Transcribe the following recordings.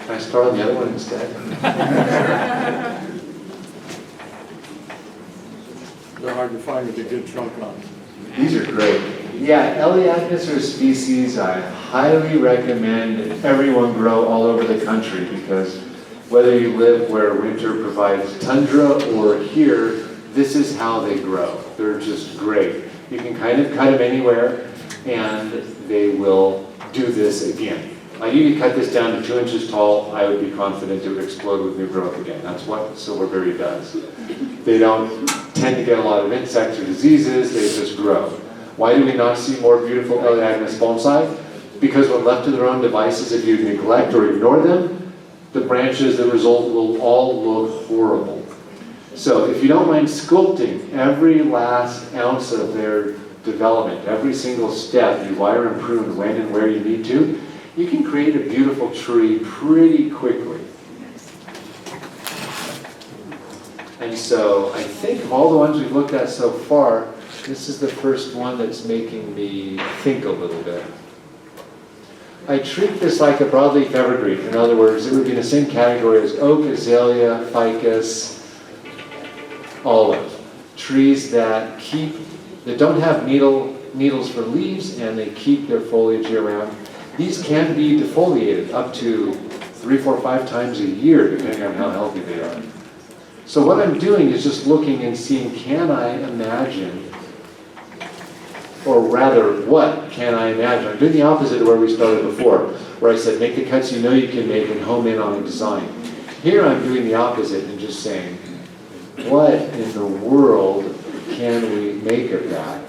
Can I start on the other one instead? They're hard to find with a good trunk on. These are great. Yeah, Elaeagnus are a species I highly recommend everyone grow all over the country, because whether you live where winter provides tundra or here, this is how they grow. They're just great. You can kind of cut them anywhere and they will do this again. Like you could cut this down to 2 inches tall, I would be confident it would explode with new growth again. That's what silverberry does. They don't tend to get a lot of insects or diseases, they just grow. Why do we not see more beautiful Elaeagnus bonsai? Because when left to their own devices, if you neglect or ignore them, the branches that result will all look horrible. So if you don't mind sculpting every last ounce of their development, every single step, you wire and prune when and where you need to, you can create a beautiful tree pretty quickly. And so I think of all the ones we've looked at so far, this is the first one that's making me think a little bit. I treat this like a broadleaf evergreen. In other words, it would be in the same category as oak, azalea, ficus, olive. Trees that don't have needles for leaves, and they keep their foliage year-round. These can be defoliated up to 3, 4, 5 times a year, depending on how healthy they are. So what I'm doing is just looking and seeing, can I imagine, or rather, what can I imagine? I'm doing the opposite of where we started before, where I said, make the cuts you know you can make and home in on a design. Here I'm doing the opposite and just saying, what in the world can we make of that?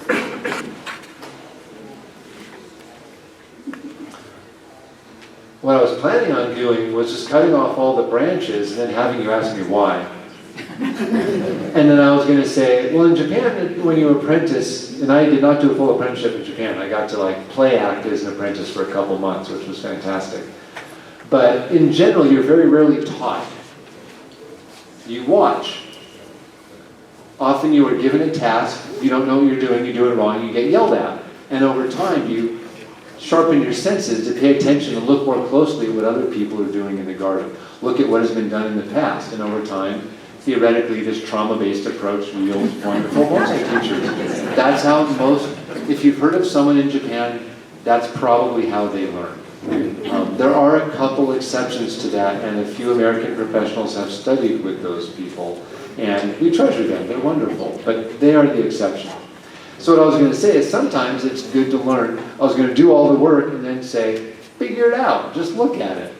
What I was planning on doing was just cutting off all the branches and then having you ask me why. And then I was going to say, well, in Japan, when you apprentice, and I did not do a full apprenticeship in Japan, I got to like play act as an apprentice for a couple months, which was fantastic. But in general, you're very rarely taught. You watch. Often you are given a task, you don't know what you're doing, you do it wrong, you get yelled at. And over time, you sharpen your senses to pay attention and look more closely at what other people are doing in the garden. Look at what has been done in the past, and over time, theoretically, this trauma-based approach yields wonderful bonsai teachers. That's how if you've heard of someone in Japan, that's probably how they learn. There are a couple exceptions to that, and a few American professionals have studied with those people, and we treasure them. They're wonderful, but they are the exception. So what I was going to say is sometimes it's good to learn. I was going to do all the work and then say, figure it out, just look at it.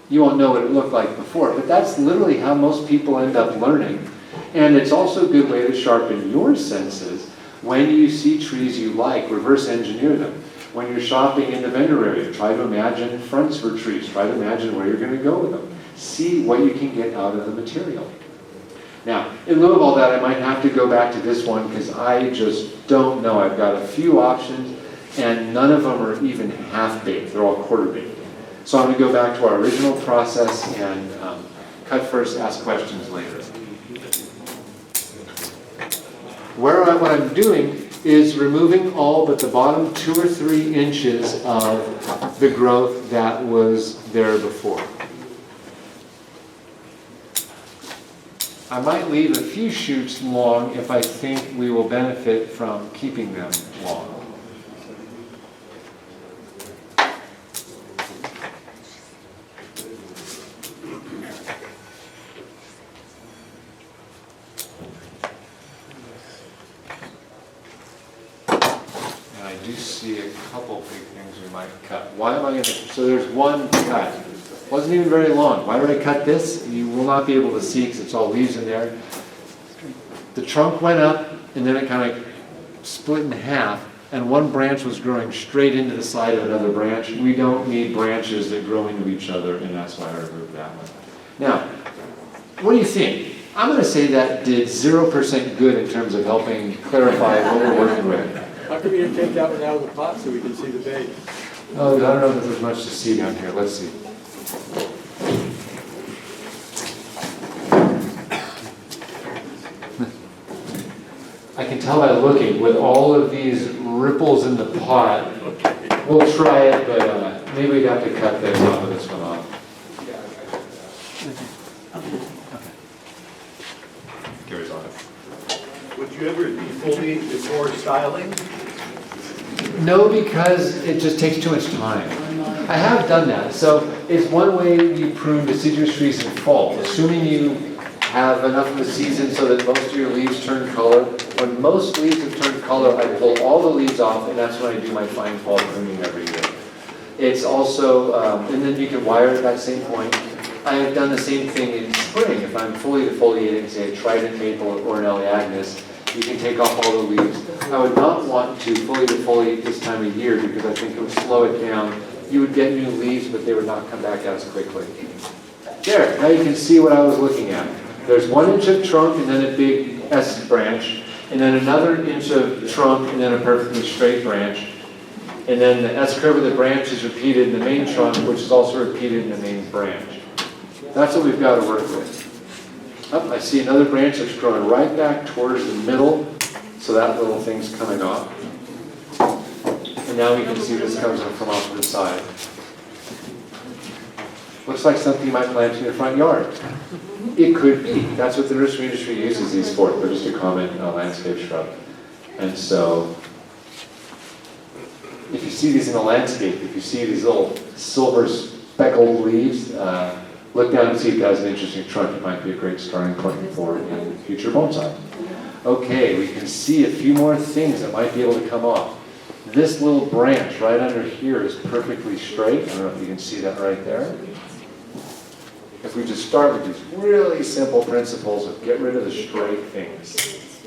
You won't know what it looked like before, but that's literally how most people end up learning. And it's also a good way to sharpen your senses when you see trees you like, reverse engineer them. When you're shopping in the vendor area, try to imagine fronts for trees. Try to imagine where you're going to go with them. See what you can get out of the material. Now, in lieu of all that, I might have to go back to this one because I just don't know. I've got a few options, and none of them are even half-baked. They're all quarter-baked. So I'm going to go back to our original process and cut first, ask questions later. What I'm doing is removing all but the bottom 2 or 3 inches of the growth that was there before. I might leave a few shoots long if I think we will benefit from keeping them long. And I do see a couple big things we might cut. Why am I going to? So there's one cut. Wasn't even very long. Why did I cut this? You will not be able to see because it's all leaves in there. The trunk went up and then it kind of split in half, and one branch was growing straight into the side of another branch. We don't need branches that grow into each other, and that's why I removed that one. Now, what do you think? I'm going to say that did 0% good in terms of helping clarify what we're working with. How come you didn't take that one out of the pot so we can see the base? Oh, I don't know if there's much to see down here. Let's see. I can tell by looking, with all of these ripples in the pot, We'll try it, but maybe we'd have to cut the top of this one off. Gary's on it. Would you ever defoliate before styling? No, because it just takes too much time. I have done that. So it's one way you prune deciduous trees in fall, assuming you have enough of the season so that most of your leaves turn color. When most leaves have turned color, I pull all the leaves off, and that's when I do my fine fall pruning every year. It's also, and then you can wire at that same point. I have done the same thing in spring. If I'm fully defoliating, say, a trident maple or an elaeagnus, you can take off all the leaves. I would not want to fully defoliate this time of year because I think it would slow it down. You would get new leaves, but they would not come back as quickly. There, now you can see what I was looking at. There's 1 inch of trunk and then a big S branch, and then another inch of trunk and then a perfectly straight branch. And then the S curve of the branch is repeated in the main trunk, which is also repeated in the main branch. That's what we've got to work with. I see another branch that's growing right back towards the middle, so that little thing's coming off. And now we can see this comes from off to the side. Looks like something you might plant in your front yard. It could be. That's what the nursery industry uses these for. They're just a common landscape shrub. And so, if you see these in the landscape, if you see these little silver speckled leaves, look down and see if it has an interesting trunk. It might be a great starting point for in future bonsai. Okay, we can see a few more things that might be able to come off. This little branch right under here is perfectly straight. I don't know if you can see that right there. If we just start with these really simple principles of get rid of the straight things,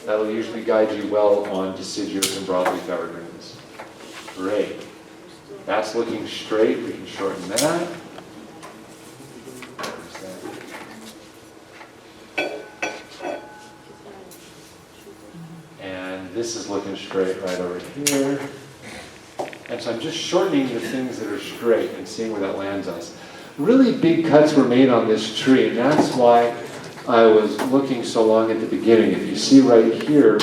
that'll usually guide you well on deciduous and broadleaf evergreens. Great. That's looking straight. We can shorten that. This is looking straight right over here. And so I'm just shortening the things that are straight and seeing where that lands us. Really big cuts were made on this tree, and that's why I was looking so long at the beginning. If you see right here,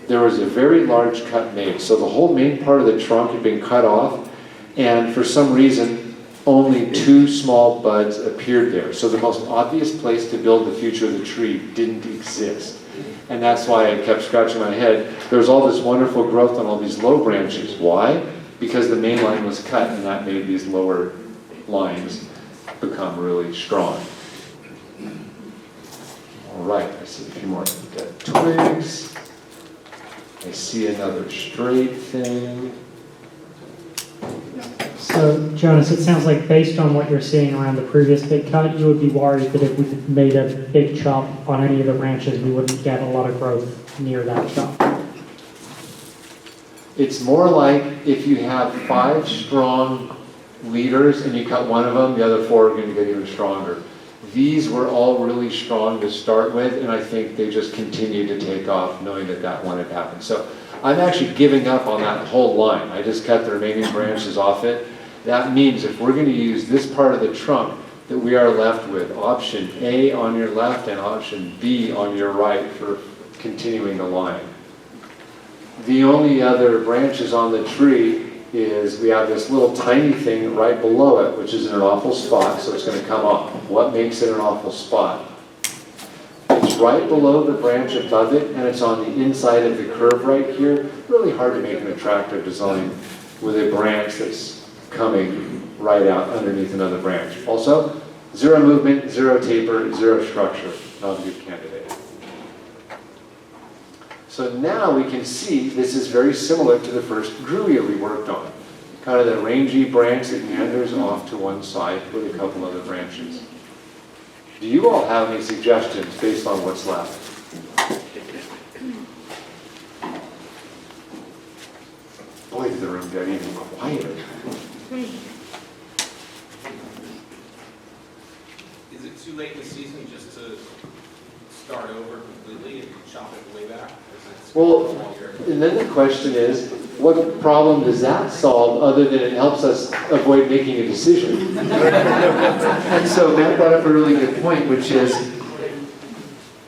there was a very large cut made. So the whole main part of the trunk had been cut off, and for some reason, only 2 small buds appeared there. So the most obvious place to build the future of the tree didn't exist. And that's why I kept scratching my head. There was all this wonderful growth on all these low branches. Why? Because the main line was cut, and that made these lower lines become really strong. All right, I see a few more dead twigs. I see another straight thing. So, Jonas, it sounds like based on what you're seeing around the previous big cut, you would be worried that if we made a big chop on any of the branches, we wouldn't get a lot of growth near that chop. It's more like if you have 5 strong leaders and you cut one of them, the other 4 are going to get even stronger. These were all really strong to start with, and I think they just continued to take off knowing that that one had happened. So I'm actually giving up on that whole line. I just cut the remaining branches off it. That means if we're going to use this part of the trunk, that we are left with option A on your left and option B on your right for continuing the line. The only other branches on the tree is we have this little tiny thing right below it, which is in an awful spot, so it's going to come off. What makes it an awful spot? It's right below the branch above it, and it's on the inside of the curve right here. Really hard to make an attractive design with a branch that's coming right out underneath another branch. Also, 0 movement, 0 taper, 0 structure. Not a good candidate. So now we can see this is very similar to the first grewia we worked on. Kind of the rangy branch that meanders off to one side with a couple other branches. Do you all have any suggestions based on what's left? Boy, did the room get even quieter. Is it too late in the season just to start over completely and chop it way back? Well, and then the question is, what problem does that solve other than it helps us avoid making a decision? And so Matt brought up a really good point, which is,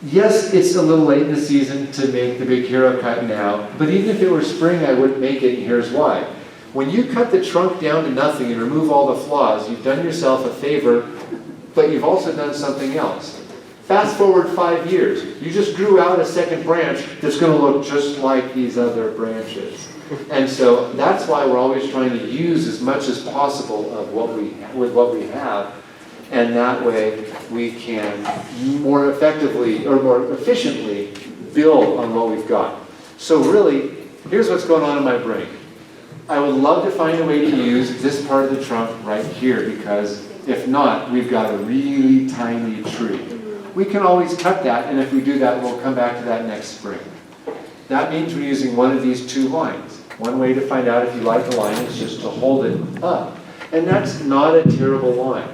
yes, it's a little late in the season to make the big hero cut now, but even if it were spring, I wouldn't make it, and here's why. When you cut the trunk down to nothing and remove all the flaws, you've done yourself a favor, but you've also done something else. Fast forward 5 years, you just grew out a second branch that's going to look just like these other branches. And so that's why we're always trying to use as much as possible of what we have, and that way we can more effectively or more efficiently build on what we've got. So really, here's what's going on in my brain. I would love to find a way to use this part of the trunk right here, because if not, we've got a really tiny tree. We can always cut that, and if we do that, we'll come back to that next spring. That means we're using one of these two lines. One way to find out if you like a line is just to hold it up. And that's not a terrible line.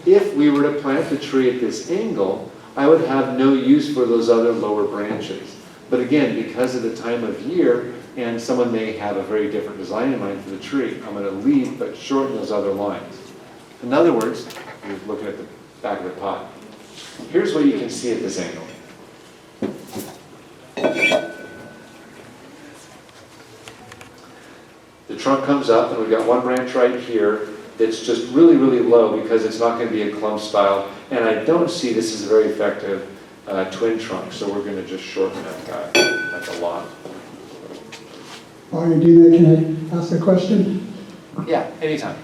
If we were to plant the tree at this angle, I would have no use for those other lower branches. But again, because of the time of year, and someone may have a very different design in mind for the tree, I'm going to leave but shorten those other lines. In other words, you're looking at the back of the pot. Here's what you can see at this angle. The trunk comes up, and we've got one branch right here that's just really, really low because it's not going to be a clump style. And I don't see this as a very effective twin trunk, so we're going to just shorten that guy. That's a lot. While you're doing that, can I ask a question? Yeah, anytime.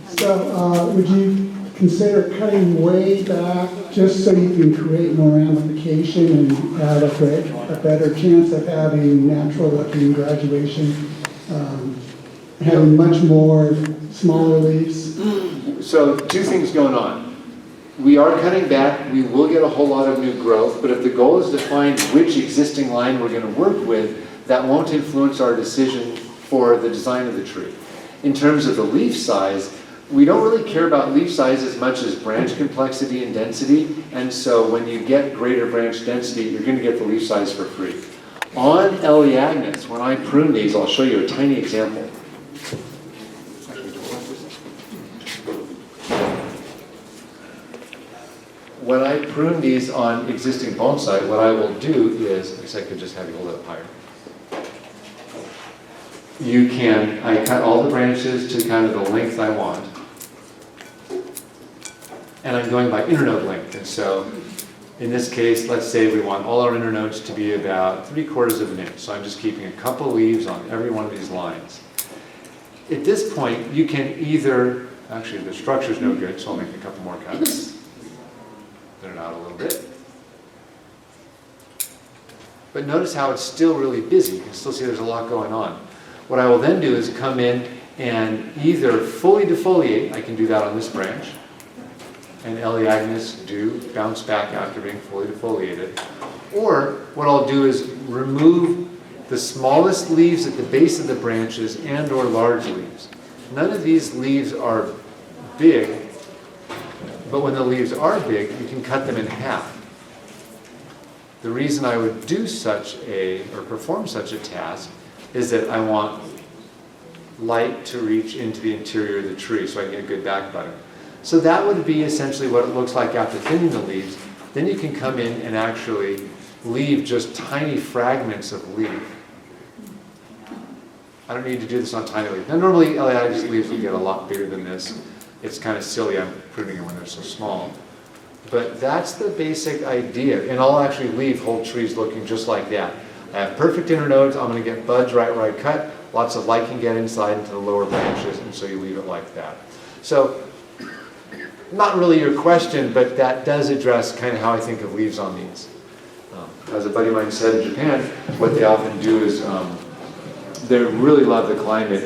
So, would you consider cutting way back just so you can create more ramification and have a better chance of having natural-looking graduation, having much more smaller leaves? So, two things going on. We are cutting back. We will get a whole lot of new growth, but if the goal is to find which existing line we're going to work with, that won't influence our decision for the design of the tree. In terms of the leaf size, we don't really care about leaf size as much as branch complexity and density, and so when you get greater branch density, you're going to get the leaf size for free. On Elaeagnus, when I prune these, I'll show you a tiny example. When I prune these on existing bonsai, what I will do is, I guess I could just have you hold it up higher. I cut all the branches to kind of the length I want. And I'm going by internode length. And so in this case, let's say we want all our internodes to be about 3/4 of an inch. So I'm just keeping a couple leaves on every one of these lines. At this point, you can either, actually the structure's no good, so I'll make a couple more cuts. Thin it out a little bit. But notice how it's still really busy. You can still see there's a lot going on. What I will then do is come in and either fully defoliate, I can do that on this branch, and Elaeagnus do bounce back after being fully defoliated. Or what I'll do is remove the smallest leaves at the base of the branches and or large leaves. None of these leaves are big, but when the leaves are big, you can cut them in half. The reason I would do or perform such a task is that I want light to reach into the interior of the tree so I can get good back butter. So that would be essentially what it looks like after thinning the leaves. Then you can come in and actually leave just tiny fragments of leaf. I don't need to do this on tiny leaves. Now normally Elaeagnus leaves will get a lot bigger than this. It's kind of silly I'm pruning them when they're so small. But that's the basic idea. And I'll actually leave whole trees looking just like that. I have perfect internodes. I'm going to get buds right where I cut. Lots of light can get inside into the lower branches, and so you leave it like that. So, not really your question, but that does address kind of how I think of leaves on these. As a buddy of mine said in Japan, what they often do is they really love the climate,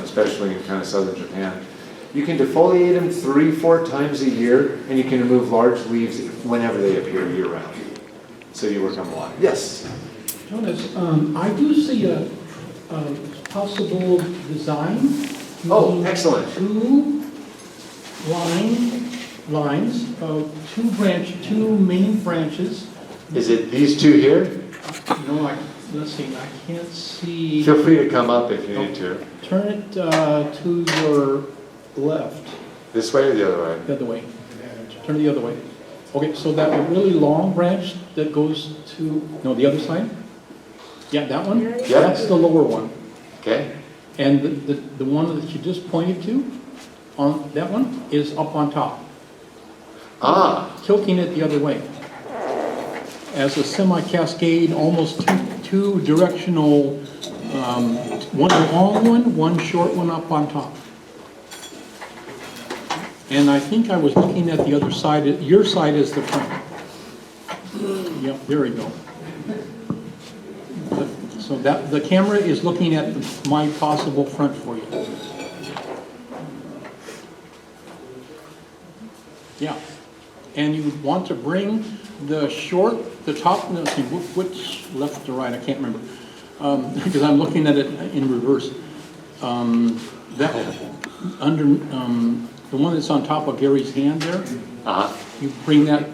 especially in kind of southern Japan. You can defoliate them 3-4 times a year, and you can remove large leaves whenever they appear year-round. So you work on a lot. Yes? Jonas, I do see a possible design. Oh, excellent. Two lines, two main branches. Is it these two here? No, let's see, I can't see. Feel free to come up if you need to. Turn it to your left. This way or the other way? The other way. Turn it the other way. Okay, so that really long branch that goes to, no, the other side? Yeah, that one? Yeah. That's the lower one. Okay. And the one that you just pointed to, on that one, is up on top, Ah, tilting it the other way. As a semi-cascade, almost two directional, one long one short one up on top. And I think I was looking at the other side, your side is the front. Yep, there we go. So that, the camera is looking at my possible front for you. Yeah, and you would want to bring the top, let's see, which left to right, I can't remember, because I'm looking at it in reverse. That, under, the one that's on top of Gary's hand there, you bring that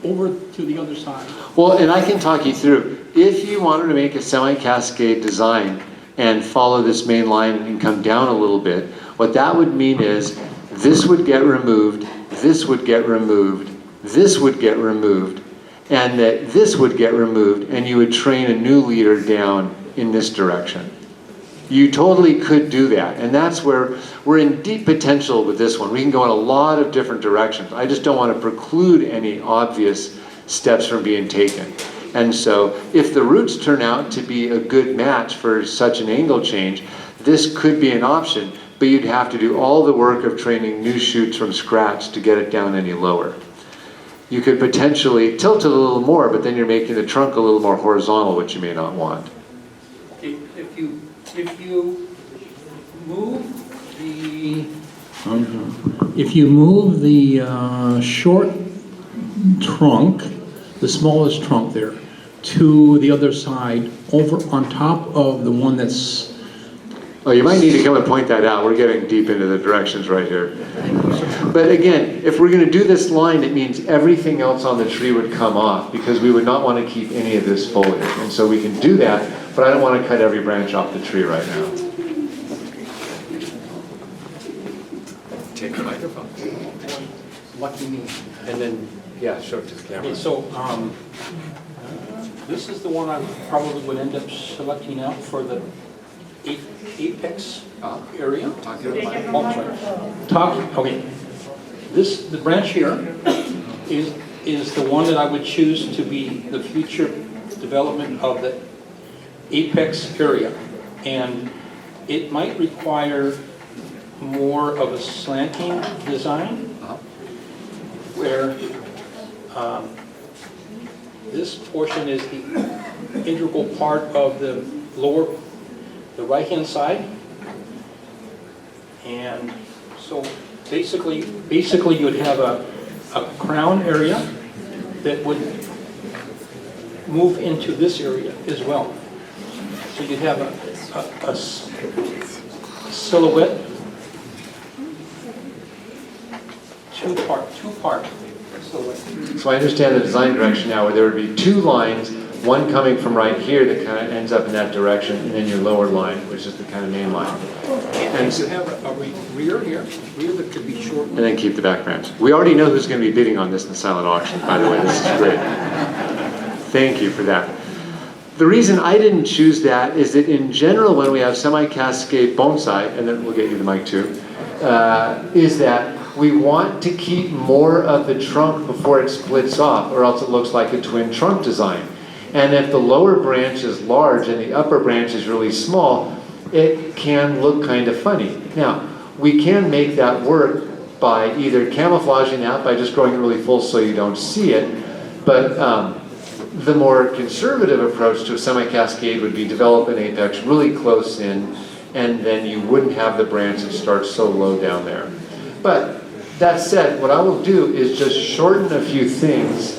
over to the other side. well, and I can talk you through. If you wanted to make a semi-cascade design and follow this main line and come down a little bit, what that would mean is this would get removed, this would get removed, this would get removed, and that this would get removed, and you would train a new leader down in this direction. You totally could do that, and that's where we're in deep potential with this one. We can go in a lot of different directions. I just don't want to preclude any obvious steps from being taken. And so if the roots turn out to be a good match for such an angle change, this could be an option, but you'd have to do all the work of training new shoots from scratch to get it down any lower. You could potentially tilt it a little more, but then you're making the trunk a little more horizontal, which you may not want. If you move the short trunk, the smallest trunk there, to the other side, over on top of the one that's... Oh, you might need to come and point that out. We're getting deep into the directions right here. But again, if we're going to do this line, it means everything else on the tree would come off, because we would not want to keep any of this foliage. And so we can do that, but I don't want to cut every branch off the tree right now. Take the microphone. Lucky me. And then, yeah, show it to the Okay, camera. so this is the one I probably would end up selecting out for the apex area. Okay. The branch here is the one that I would choose to be the future development of the apex area. And it might require more of a slanting design where this portion is the integral part of the right-hand side. And so basically you'd have a crown area that would move into this area as well. So you'd have a silhouette, two-part silhouette. So I understand the design direction now, where there would be two lines, one coming from right here that kind of ends up in that direction, and then your lower line, which is the kind of main line. And you have a rear here, rear that could be shortened. And then keep the back branch. We already know who's going to be bidding on this in the silent auction, by the way. This is great. Thank you for that. The reason I didn't choose that is that in general, when we have semi-cascade bonsai, and then we'll get you the mic too, is that we want to keep more of the trunk before it splits off, or else it looks like a twin trunk design. And if the lower branch is large and the upper branch is really small, it can look kind of funny. Now, we can make that work by either camouflaging that by just growing it really full so you don't see it, but the more conservative approach to a semi-cascade would be develop an apex really close in, and then you wouldn't have the branch that starts so low down there. But that said, what I will do is just shorten a few things,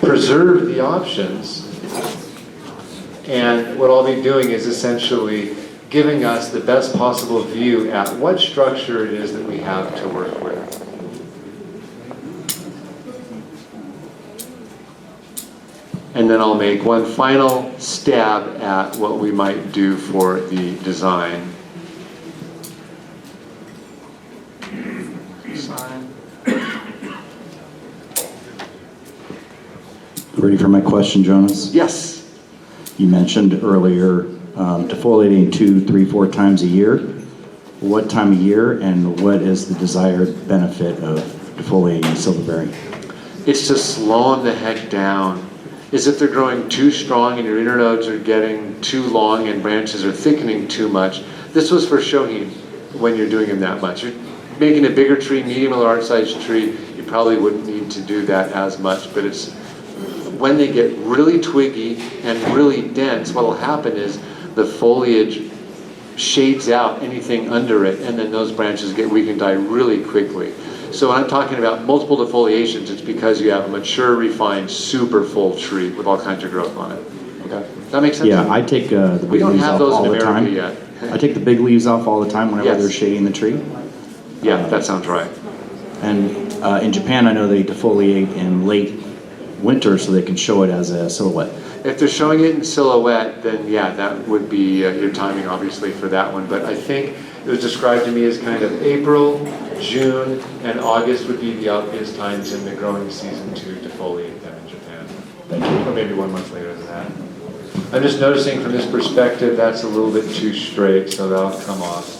preserve the options, and what I'll be doing is essentially giving us the best possible view at what structure it is that we have to work with. And then I'll make one final stab at what we might do for the design. Ready for my question, Jonas? Yes. You mentioned earlier defoliating 2, 3, 4 times a year. What time of year and what is the desired benefit of defoliating silverberry? It's to slow them the heck down. Is if they're growing too strong and your internodes are getting too long and branches are thickening too much. This was for Shohin when you're doing them that much. You're making a bigger tree, medium or large sized tree, you probably wouldn't need to do that as much, but it's when they get really twiggy and really dense, what will happen is the foliage shades out anything under it, and then those branches get weak and die really quickly. So when I'm talking about multiple defoliations, it's because you have a mature, refined, super full tree with all kinds of growth on it. Okay, does that make sense? Yeah, I take the big We don't leaves have off those all in the America time. yet. I take the big leaves off all the time whenever Yes. they're shading the tree. Yeah, that sounds right. And in Japan, I know they defoliate in late winter so they can show it as a silhouette. If they're showing it in silhouette, then yeah, that would be your timing, obviously, for that one. But I think it was described to me as kind of April, June, and August would be the obvious times in the growing season to defoliate them in Japan. Thank you. Or maybe 1 month later than that. I'm just noticing from this perspective, that's a little bit too straight, so that'll come off.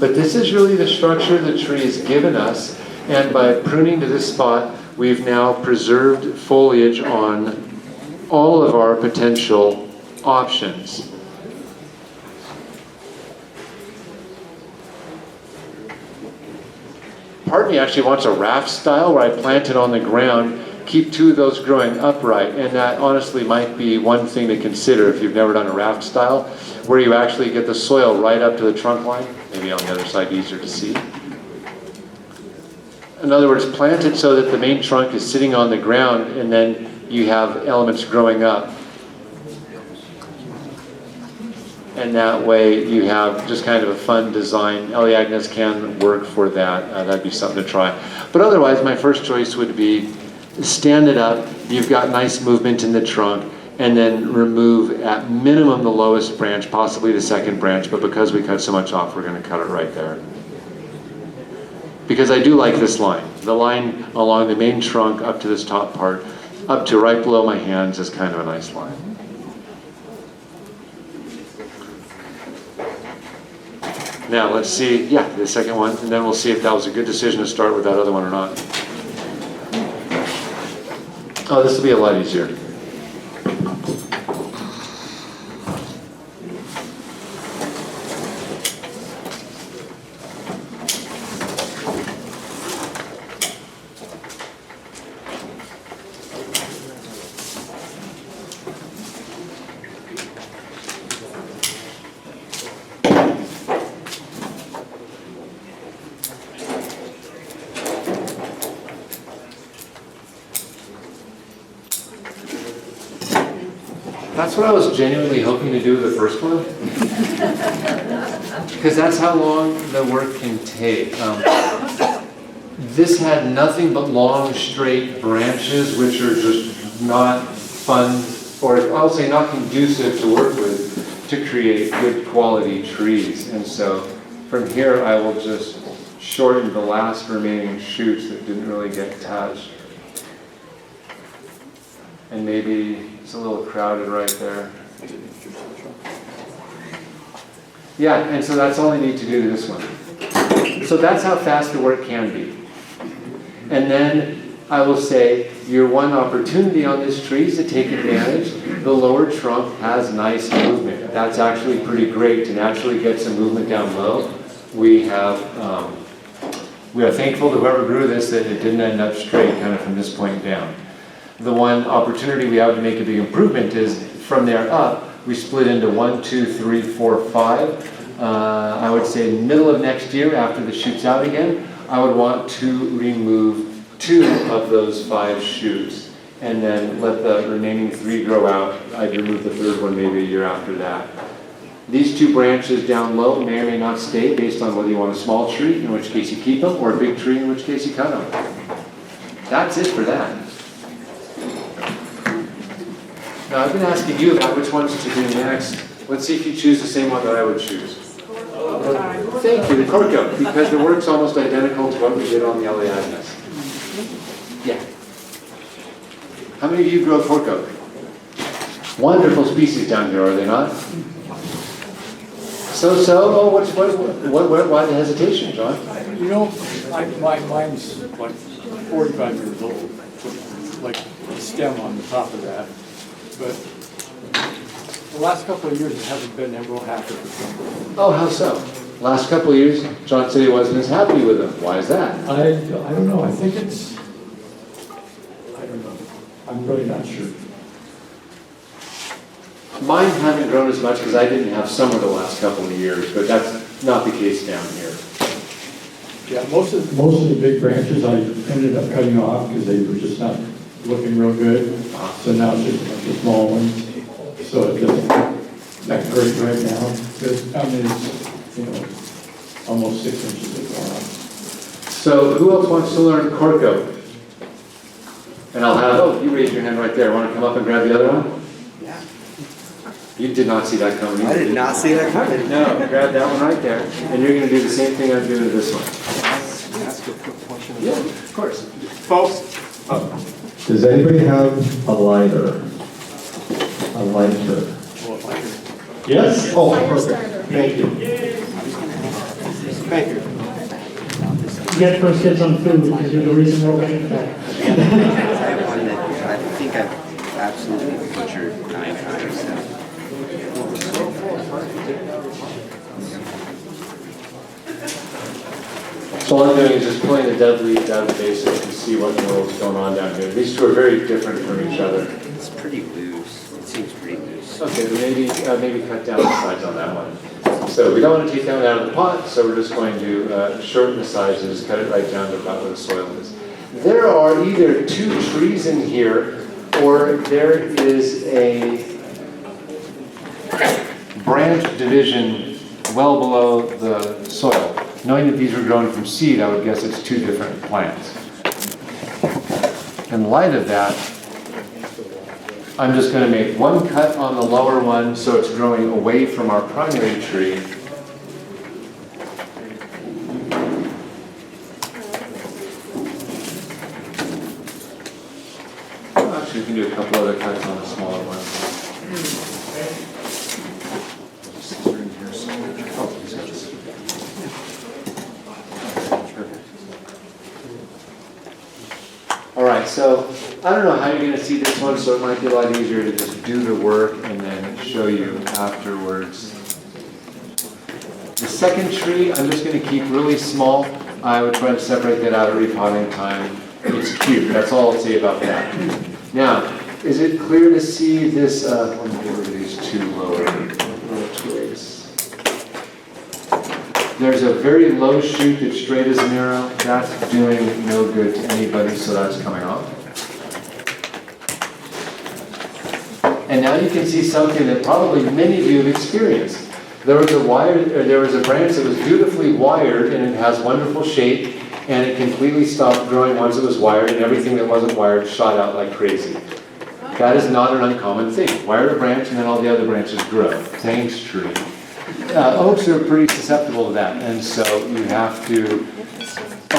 But this is really the structure the tree has given us, and by pruning to this spot, we've now preserved foliage on all of our potential options. Part of me actually wants a raft style where I plant it on the ground, keep 2 of those growing upright, and that honestly might be one thing to consider if you've never done a raft style, where you actually get the soil right up to the trunk line, maybe on the other side easier to see. In other words, plant it so that the main trunk is sitting on the ground and then you have elements growing up. And that way you have just kind of a fun design. Elaeagnus can work for that. That'd be something to try. But otherwise, my first choice would be stand it up. You've got nice movement in the trunk, and then remove at minimum the lowest branch, possibly the second branch, but because we cut so much off, we're going to cut it right there. Because I do like this line. The line along the main trunk up to this top part, up to right below my hands is kind of a nice line. Now let's see, yeah, the second one, and then we'll see if that was a good decision to start with that other one or not. Oh, this will be a lot easier. That's what I was genuinely hoping to do with the first one. Because that's how long the work can take. This had nothing but long, straight branches, which are just not fun, or I'll say not conducive to work with, to create good quality trees. And so from here, I will just shorten the last remaining shoots that didn't really get touched. And maybe it's a little crowded right there. Yeah, and so that's all I need to do to this one. So that's how fast the work can be. And then I will say your one opportunity on this tree is to take advantage. The lower trunk has nice movement. That's actually pretty great to naturally get some movement down low. We are thankful to whoever grew this that it didn't end up straight kind of from this point down. The one opportunity we have to make a big improvement is from there up, we split into 1, 2, 3, 4, 5. I would say middle of next year after the shoot's out again, I would want to remove 2 of those 5 shoots and then let the remaining 3 grow out. I'd remove the third one maybe a year after that. These 2 branches down low may or may not stay based on whether you want a small tree, in which case you keep them, or a big tree, in which case you cut them. That's it for that. Now, I've been asking you about which ones to do next. Let's see if you choose the same one that I would choose. Thank you, the Corco, because the work's almost identical to what we did on the Elaeagnus. Yeah. How many of you grow Corco? Wonderful species down here, are they not? Oh, why the hesitation, John? You know, mine's like 45 years old, with like a stem on the top of that. But the last couple of years, it hasn't been real happy with them. Oh, how so? Last couple of years, John said he wasn't as happy with them. Why is that? I don't know. I think it's, I don't know. I'm really not sure. Mine haven't grown as much because I didn't have summer the last couple of years, but that's not the case down here. Yeah, most of the big branches I ended up cutting off because they were just not looking real good. So now it's just a bunch of small ones. So it doesn't look that great right now. But I mean, it's, you know, almost 6 inches of gone. So who else wants to learn Corco? And I'll have, oh, you raised your hand right there. Want to come up and grab the other one? Yeah. You did not see that coming. I did not see that coming. No, grab that one right there. And you're going to do the same thing I'm doing to this one. Ask a quick question. Yeah, of course. Folks, Does anybody have a lighter? A lighter? Yes? Oh, perfect. Thank you. thank you. You get first dibs on food because you're the reason we're getting fed. I have one that I think I've absolutely butchered 9 times now. So all I'm doing is just pulling the dead leaves out of the basics to see what in the world is going on down here. These two are very different from each other. It's pretty loose. It seems pretty loose. Okay, then maybe cut down the sides on that one. So we don't want to take that one out of the pot, so we're just going to shorten the sides and just cut it right down to about where the soil is. There are either 2 trees in here, or there is a branch division well below the soil. Knowing that these were grown from seed, I would guess it's 2 different plants. In light of that, I'm just going to make one cut on the lower one so it's growing away from our primary tree. Actually, we can do a couple other cuts on the smaller one. All right, so I don't know how you're going to see this one, so it might be a lot easier to just do the work and then show you afterwards. The second tree, I'm just going to keep really small. I would try to separate that out at repotting time. It's cute, that's all I'll say about that. Now, is it clear to see this, let me get rid of these 2 lower twigs. There's a very low shoot that's straight as an arrow. That's doing no good to anybody, so that's coming off. And now you can see something that probably many of you have experienced. There was a branch that was beautifully wired, and it has wonderful shape, and it completely stopped growing once it was wired, and everything that wasn't wired shot out like crazy. That is not an uncommon thing. Wire a branch, and then all the other branches grow. Thanks, tree. Oaks are pretty susceptible to that, and so you have to,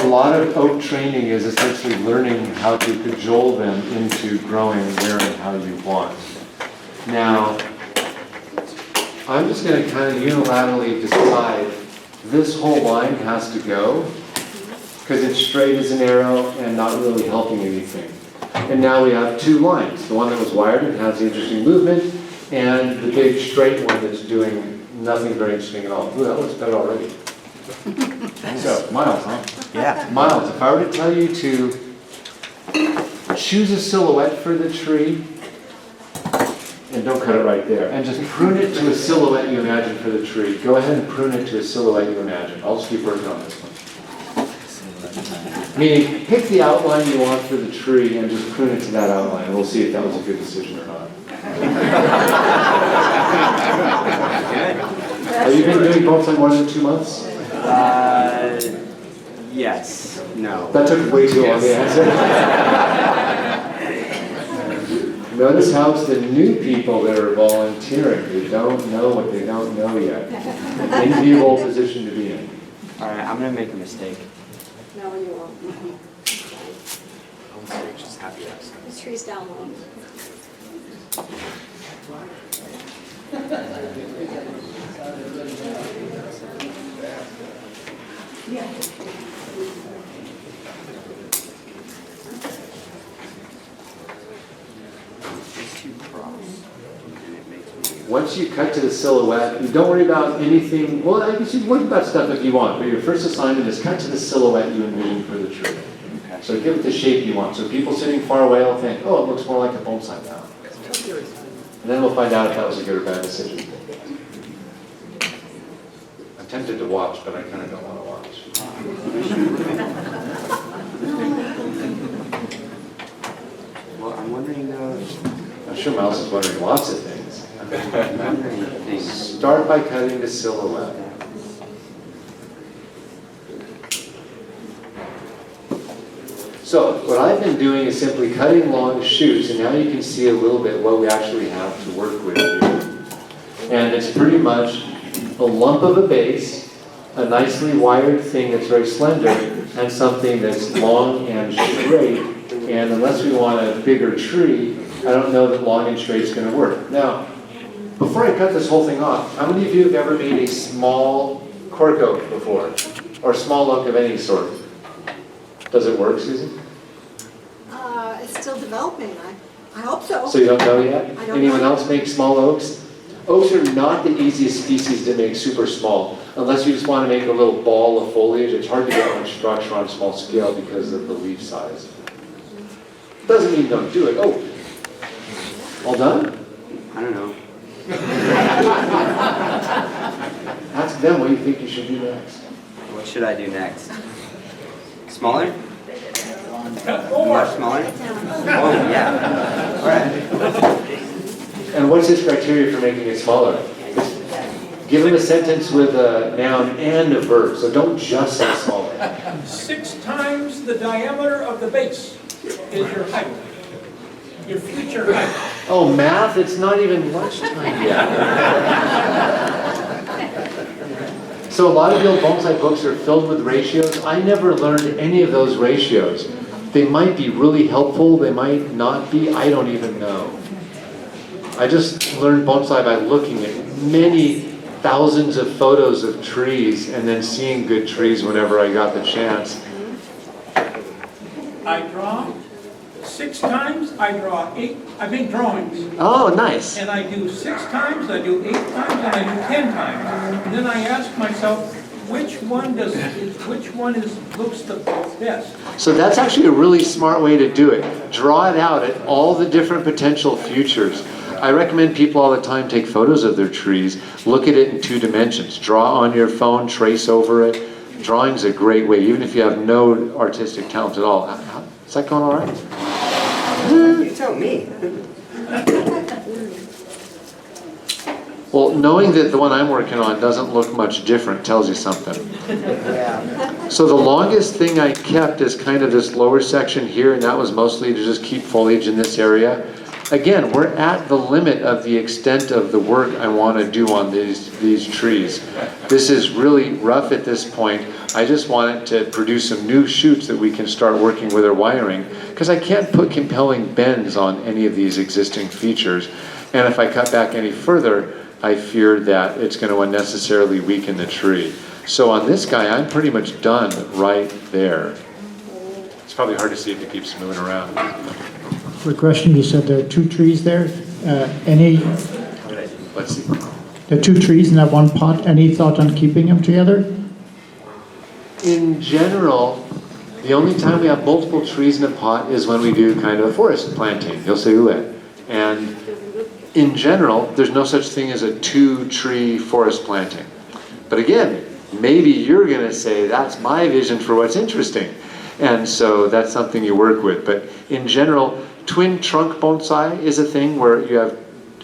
a lot of oak training is essentially learning how to cajole them into growing where and how you want. Now, I'm just going to kind of unilaterally decide this whole line has to go because it's straight as an arrow and not really helping anything. And now we have 2 lines, the one that was wired and has the interesting movement, and the big straight one that's doing nothing very interesting at all. Ooh, that looks better already. So, Miles, huh? Yeah. Miles, if I were to tell you to choose a silhouette for the tree, and don't cut it right there, and just prune it to a silhouette you imagine for the tree. Go ahead and prune it to a silhouette you imagine. I'll just keep working on this one. Meaning, pick the outline you want for the tree and just prune it to that outline. We'll see if that was a good decision or not. Have you been doing bonsai more than 2 months? Yes. No. That took way too long to answer. Notice how it's the new people that are volunteering who don't know what they don't know yet. Enviable position to be in. All right, I'm going to make a mistake. No, you won't. Just happy accident. This tree's down low. Once you cut to the silhouette, you don't worry about anything. Well, I guess you can worry about stuff if you want, but your first assignment is cut to the silhouette you envision for the tree. So give it the shape you want. So people sitting far away will think, oh, it looks more like a bonsai now. And then we'll find out if that was a good or bad decision. I'm tempted to watch, but I kind of don't want to watch. Well, I'm wondering, I'm sure Miles is wondering lots of things. I'm wondering things. Start by cutting the silhouette. So what I've been doing is simply cutting long shoots, and now you can see a little bit what we actually have to work with here. And it's pretty much a lump of a base, a nicely wired thing that's very slender, and something that's long and straight. And unless we want a bigger tree, I don't know that long and straight is going to work. Now, before I cut this whole thing off, how many of you have ever made a small cork oak before? Or small oak of any sort? Does it work, Susan? It's still developing. I hope so. So you don't know yet? I don't Anyone know. else make small oaks? Oaks are not the easiest species to make super small. Unless you just want to make a little ball of foliage, it's hard to get much structure on small scale because of the leaf size. Doesn't mean don't do it. Oh, all done? I don't know. Ask them what you think you should do next. What should I do next? Smaller? Much smaller? Oh, yeah. All right. And what's his criteria for making it smaller? Give him a sentence with a noun and a verb, so don't just say smaller. 6 times the diameter of the base is your height, your future height. Oh, math? It's not even lunchtime yet. So a lot of the old bonsai books are filled with ratios. I never learned any of those ratios. They might be really helpful, they might not be, I don't even know. I just learned bonsai by looking at many thousands of photos of trees and then seeing good trees whenever I got the chance. I draw 6 times, I draw 8, I make drawings. Oh, nice. And I do 6 times, I do 8 times, and I do 10 times. And then I ask myself, which one looks the best? So that's actually a really smart way to do it. Draw it out at all the different potential futures. I recommend people all the time take photos of their trees, look at it in 2 dimensions. Draw on your phone, trace over it. Drawing's a great way, even if you have no artistic talent at all. Is that going all right? You tell me. Well, knowing that the one I'm working on doesn't look much different tells you something. Yeah. So the longest thing I kept is kind of this lower section here, and that was mostly to just keep foliage in this area. Again, we're at the limit of the extent of the work I want to do on these trees. This is really rough at this point. I just want it to produce some new shoots that we can start working with our wiring, because I can't put compelling bends on any of these existing features. And if I cut back any further, I fear that it's going to unnecessarily weaken the tree. So on this guy, I'm pretty much done right there. It's probably hard to see if it keeps moving around. Quick question, you said there are 2 trees there. Let's see. There are 2 trees in that one pot. Any thought on keeping them together? In general, the only time we have multiple trees in a pot is when we do kind of a forest planting. You'll say "Ule." And in general, there's no such thing as a 2-tree forest planting. But again, maybe you're going to say, that's my vision for what's interesting. And so that's something you work with. But in general, twin trunk bonsai is a thing where you have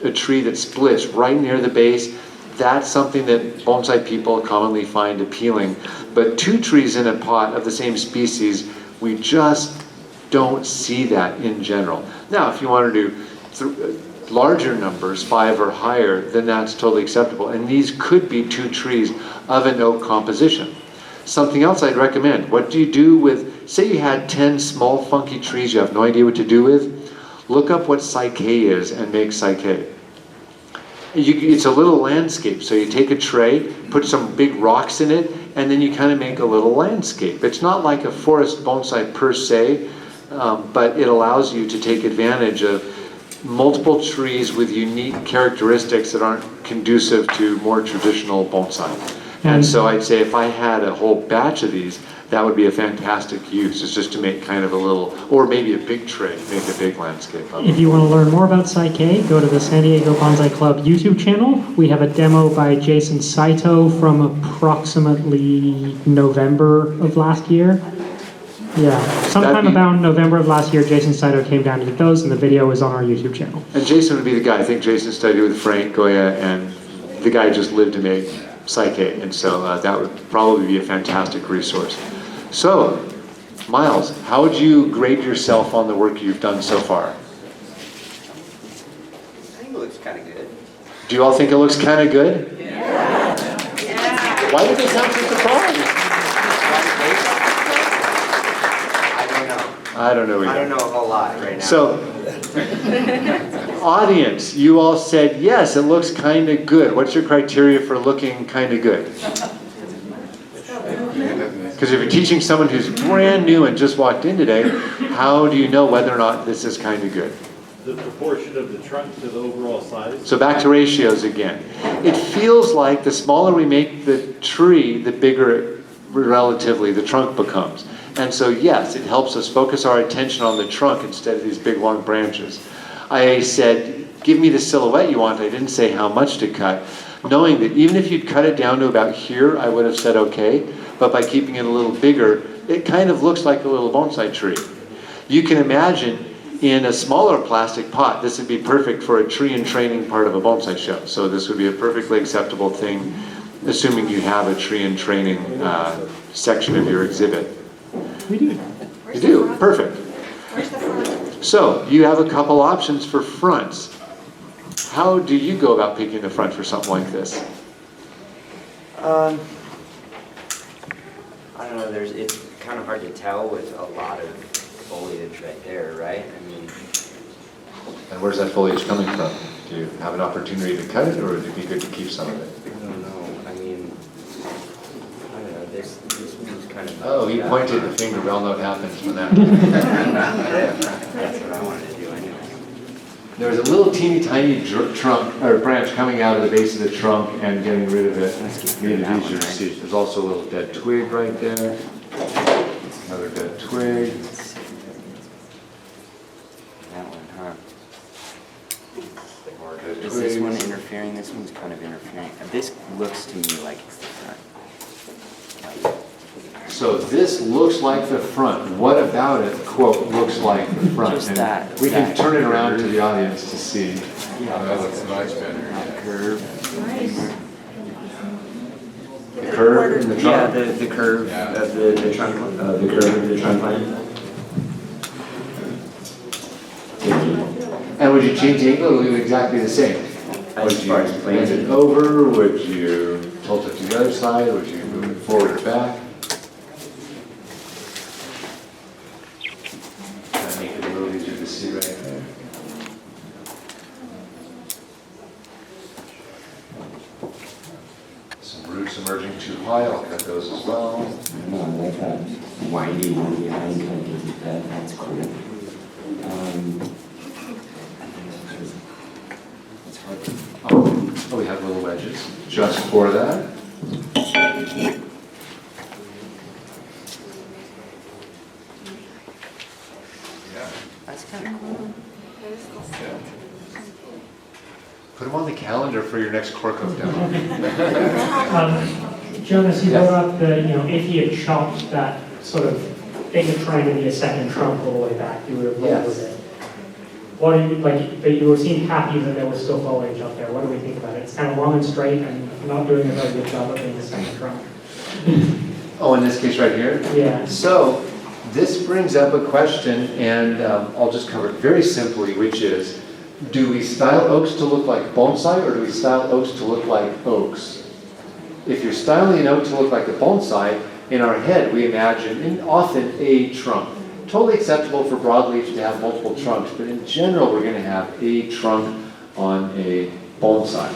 a tree that splits right near the base. That's something that bonsai people commonly find appealing. But 2 trees in a pot of the same species, we just don't see that in general. Now, if you want to do larger numbers, 5 or higher, then that's totally acceptable. And these could be 2 trees of an oak composition. Something else I'd recommend, what do you do with, say you had 10 small funky trees you have no idea what to do with? Look up what psyche is and make psyche. It's a little landscape, so you take a tray, put some big rocks in it, and then you kind of make a little landscape. It's not like a forest bonsai per se, but it allows you to take advantage of multiple trees with unique characteristics that aren't conducive to more traditional bonsai. And so I'd say if I had a whole batch of these, that would be a fantastic use, is just to make kind of a little, or maybe a big tray, make a big landscape of it. If you want to learn more about Psyche, go to the San Diego Bonsai Club YouTube channel. We have a demo by Jason Saito from approximately November of last year. Yeah, sometime about November of last year, Jason Saito came down to get those, and the video is on our YouTube channel. And Jason would be the guy. I think Jason studied with Frank Goya, and the guy just lived to make Psyche, and so that would probably be a fantastic resource. So, Miles, how would you grade yourself on the work you've done so far? I think it looks kind of good. Do you all think it looks kind of good? Yeah. Why did they sound so surprised? I don't know. I don't know a whole lot right now. So, audience, you all said, yes, it looks kind of good. What's your criteria for looking kind of good? Because if you're teaching someone who's brand new and just walked in today, how do you know whether or not this is kind of good? The proportion of the trunk to the overall size? So back to ratios again. It feels like the smaller we make the tree, the bigger relatively the trunk becomes. And so yes, it helps us focus our attention on the trunk instead of these big long branches. I said, give me the silhouette you want. I didn't say how much to cut, knowing that even if you'd cut it down to about here, I would have said okay, but by keeping it a little bigger, it kind of looks like a little bonsai tree. You can imagine in a smaller plastic pot, this would be perfect for a tree in training part of a bonsai show. So this would be a perfectly acceptable thing, assuming you have a tree in training section of your exhibit. We do. You do, perfect. So you have a couple options for fronts. How do you go about picking the front for something like this? I don't know, it's kind of hard to tell with a lot of foliage right there, right? I mean... And where's that foliage coming from? Do you have an opportunity to cut it, or would it be good to keep some of it? I don't know, I mean, I don't know, this one's kind of... Oh, you pointed the finger, we all know what happens when that... That's what I wanted to do anyway. There's a little teeny tiny trunk, or branch coming out of the base of the trunk and getting rid of it. Made it easier to see. There's also a little dead twig right there. Another dead twig. That one, huh? More dead Is this one twigs. interfering? This one's kind of interfering. This looks to me like it's the front. So this looks like the front. What about it, quote, looks like the front? Just And that- we can that turn it around to the audience to see. Yeah, that looks much better. That curve. The curve in the Yeah, trunk? the curve of the trunk, the curve of the trunk line. And would you change the angle or leave it exactly the same? As Would you far as bend it over? Would you tilt it to the other side? Would you move it forward or back? That make it a little easier to see right there. Some roots emerging too high, I'll cut those as well. No, I like that windy line kind of gives it that. That's cool. It's hard to... Oh, we have little wedges just for that. That's kind of cool. Put them on the calendar for your next core cook demo. Jonas, you brought up the, if he had chopped that sort of thing of trying to be a second trunk all the way back, you would have rolled with it. What do you, but you seemed happy that there was still foliage up there. What do we think about it? It's kind of long and straight and not doing a very good job of being a second trunk. Oh, in this case right here? Yeah. So this brings up a question, and I'll just cover it very simply, which is, do we style oaks to look like bonsai, or do we style oaks to look like oaks? If you're styling an oak to look like a bonsai, in our head we imagine often a trunk. Totally acceptable for broadleaf to have multiple trunks, but in general we're going to have a trunk on a bonsai.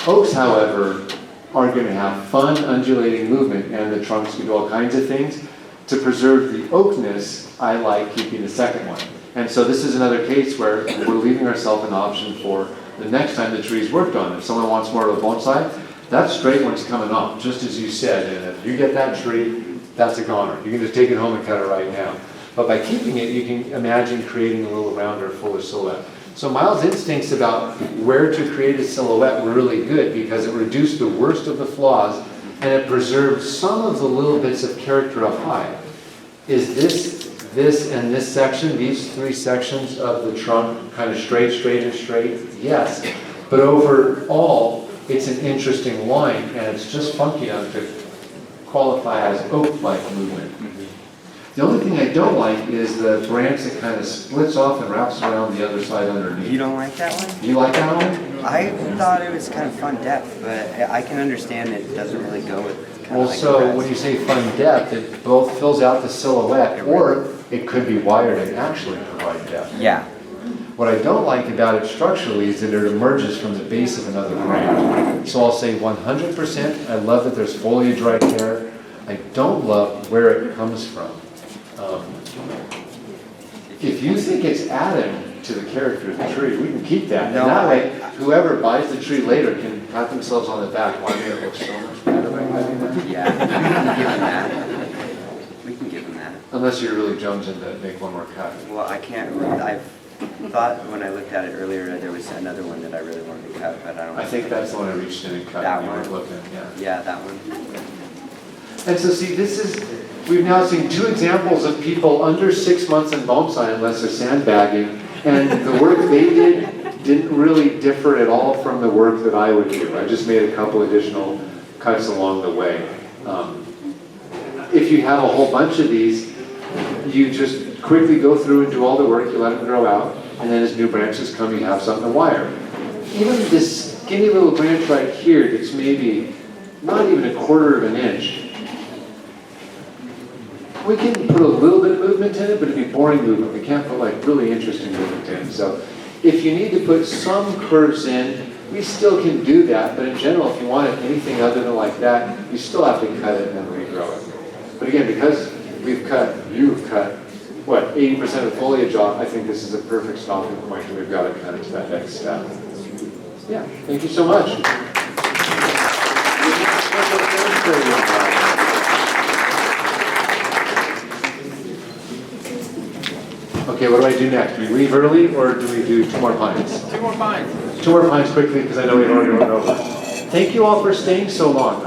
Oaks, however, are going to have fun undulating movement, and the trunks can do all kinds of things. To preserve the oakness, I like keeping the second one. And so this is another case where we're leaving ourselves an option for the next time the tree's worked on. If someone wants more of a bonsai, that straight one's coming off, just as you said. And if you get that tree, that's a goner. You can just take it home and cut it right now. But by keeping it, you can imagine creating a little rounder, fuller silhouette. So Miles' instincts about where to create a silhouette were really good because it reduced the worst of the flaws and it preserved some of the little bits of character up high. Is this, and this section, these three sections of the trunk kind of straight, straight, and straight? Yes. But overall, it's an interesting line and it's just funky enough to qualify as oak-like movement. The only thing I don't like is the branch that kind of splits off and wraps around the other side underneath. You don't like that one? You like that one? I thought it was kind of fun depth, but I can understand it doesn't really go with kind Well, of like so the rest. when you say fun depth, it both fills out the silhouette, or it could be wired and actually provide depth. Yeah. What I don't like about it structurally is that it emerges from the base of another branch. So I'll say 100%, I love that there's foliage right there. I don't love where it comes from. If you think it's adding to the character of the tree, we can keep that. And that way, whoever buys the tree later can pat themselves on the back. Why did it look so much better by having that? Yeah, we can give him that. We can give him that. Unless you're really jonesing to make one more cut. Well, I can't, I thought when I looked at it earlier, there was another one that I really wanted to cut, but I don't know. I think that's the one I reached in and cut. That when you one? were looking, yeah. Yeah, that one. And so see, we've now seen two examples of people under 6 months in bonsai, unless they're sandbagging, and the work they did didn't really differ at all from the work that I would do. I just made a couple additional cuts along the way. If you have a whole bunch of these, you just quickly go through and do all the work, you let them grow out, and then as new branches come, you have something to wire. Even this skinny little branch right here that's maybe not even a quarter of an inch, we can put a little bit of movement in it, but it'd be boring movement. We can't put like really interesting movement in. So if you need to put some curves in, we still can do that. But in general, if you wanted anything other than like that, you still have to cut it and then regrow it. But again, because you've cut, what, 80% of the foliage off, I think this is a perfect stopping point, and we've got to cut it to that next step. Yeah, thank you so much. Okay, what do I do next? Do we leave early, or do we do 2 more pints? 2 more pines. 2 more pints quickly, because I know we've already run over. Thank you all for staying so long.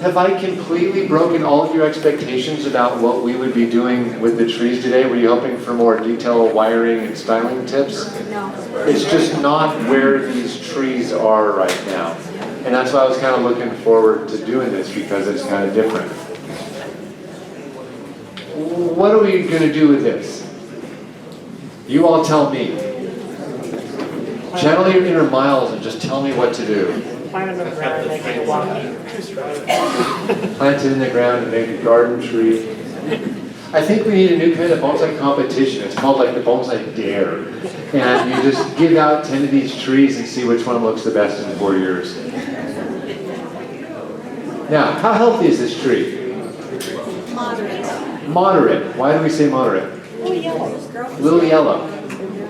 Have I completely broken all of your expectations about what we would be doing with the trees today? Were you hoping for more detailed wiring and styling tips? No. It's just not where these trees are right now. And that's why I was kind of looking forward to doing this, because it's kind of different. What are we going to do with this? You all tell me. Channel your inner Miles and just tell me what to do. Plant it in the ground, make it walking. Plant it in the ground and make a garden tree. I think we need a new kind of bonsai competition. It's called like the Bonsai Dare. And you just give out 10 of these trees and see which one looks the best in 4 years. Now, how healthy is this tree? Moderate. Moderate. Why do we say moderate? Little yellow. Little yellow.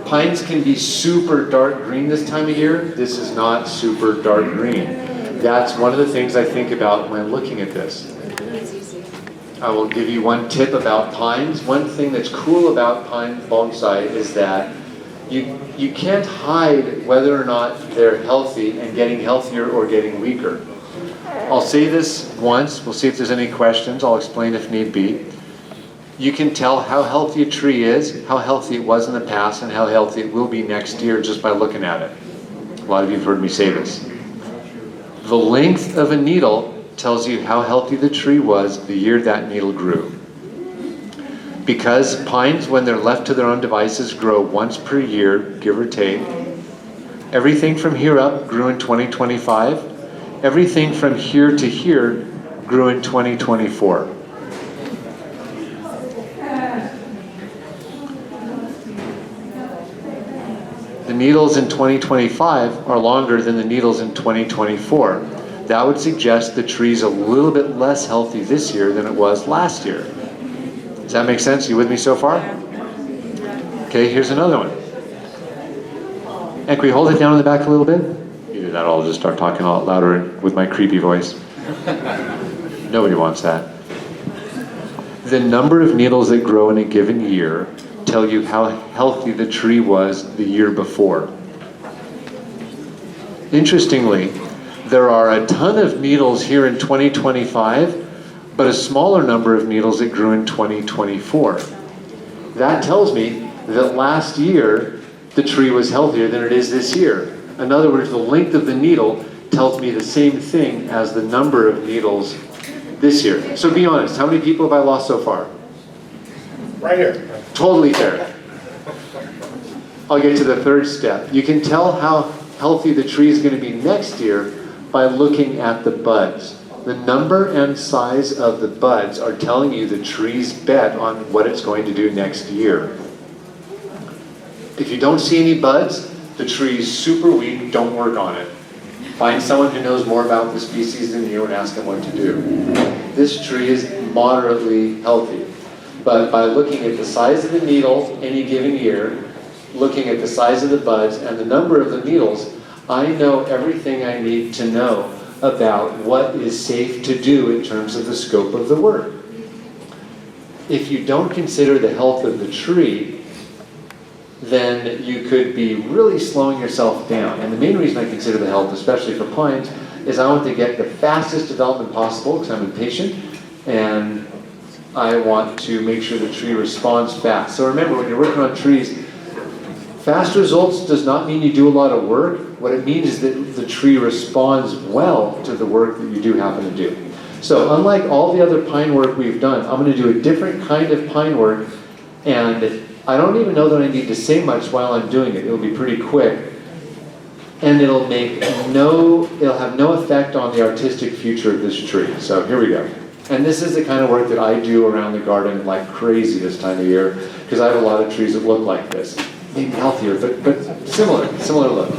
Pines can be super dark green this time of year. This is not super dark green. That's one of the things I think about when looking at this. I will give you one tip about pines. One thing that's cool about pine bonsai is that you can't hide whether or not they're healthy and getting healthier or getting weaker. I'll say this once. We'll see if there's any questions. I'll explain if need be. You can tell how healthy a tree is, how healthy it was in the past, and how healthy it will be next year just by looking at it. A lot of you have heard me say this. The length of a needle tells you how healthy the tree was the year that needle grew. Because pines, when they're left to their own devices, grow once per year, give or take. Everything from here up grew in 2025. Everything from here to here grew in 2024. The needles in 2025 are longer than the needles in 2024. that would suggest the tree's a little bit less healthy this year than it was last year. Does that make sense? You with me so far? Okay, here's another one. And can we hold it down in the back a little bit? Either that or I'll just start talking a lot louder with my creepy voice. Nobody wants that. The number of needles that grow in a given year tell you how healthy the tree was the year before. Interestingly, there are a ton of needles here in 2025, but a smaller number of needles that grew in 2024. That tells me that last year, the tree was healthier than it is this year. In other words, the length of the needle tells me the same thing as the number of needles this year. So be honest, how many people have I lost so far? Right here. Totally fair. I'll get to the third step. You can tell how healthy the tree is going to be next year by looking at the buds. The number and size of the buds are telling you the tree's bet on what it's going to do next year. If you don't see any buds, the tree's super weak, don't work on it. Find someone who knows more about the species than you and ask them what to do. This tree is moderately healthy, but by looking at the size of the needle any given year, looking at the size of the buds and the number of the needles, I know everything I need to know about what is safe to do in terms of the scope of the work. If you don't consider the health of the tree, then you could be really slowing yourself down. And the main reason I consider the health, especially for pines, is I want to get the fastest development possible because I'm impatient and I want to make sure the tree responds fast. So remember, when you're working on trees, fast results does not mean you do a lot of work. What it means is that the tree responds well to the work that you do happen to do. So unlike all the other pine work we've done, I'm going to do a different kind of pine work, and I don't even know that I need to say much while I'm doing it. It'll be pretty quick, and it'll have no effect on the artistic future of this tree. So here we go. And this is the kind of work that I do around the garden like crazy this time of year, because I have a lot of trees that look like this. Maybe healthier, but similar look.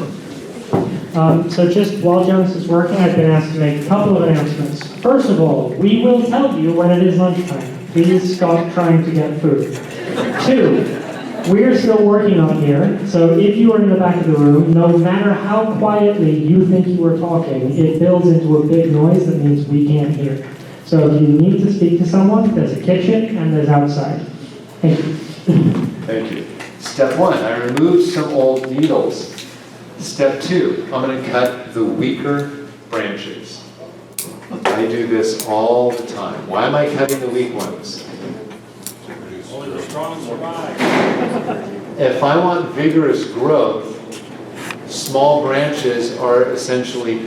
So just while Jonas is working, I've been asked to make a couple of announcements. First of all, we will tell you when it is lunchtime. Please stop trying to get food. 2, we are still working on here, so if you are in the back of the room, no matter how quietly you think you are talking, it builds into a big noise that means we can't hear. So if you need to speak to someone, there's a kitchen and there's outside. Thank you. Thank you. Step 1, I removed some old needles. Step 2, I'm going to cut the weaker branches. I do this all the time. Why am I cutting the weak ones? Only the strong survive. If I want vigorous growth, small branches are essentially